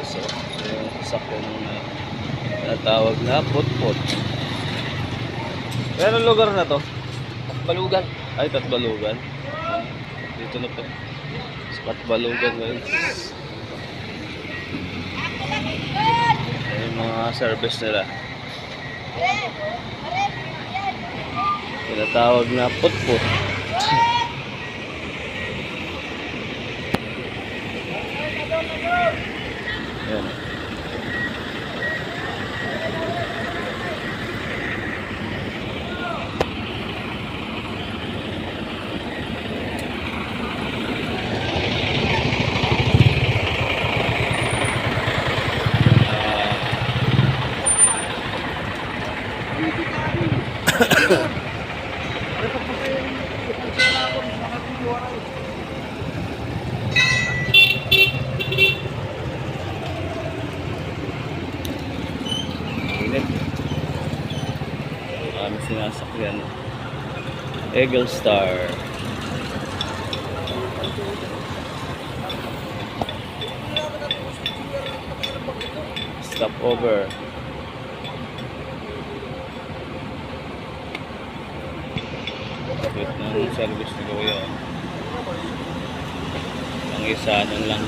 guys. So, yung sasakyan na tinatawag na put-put. Pero lugar na to? Tatbalugan. Ay, Tatbalugan. Dito na po. Sa Tatbalugan guys. Ay, yung mga service nila. Tinatawag na put-put. Ayan. Init. Sinasakyan. Eagle Star. Stop over. Kapit ng service ni Kuya. Ang isa lang.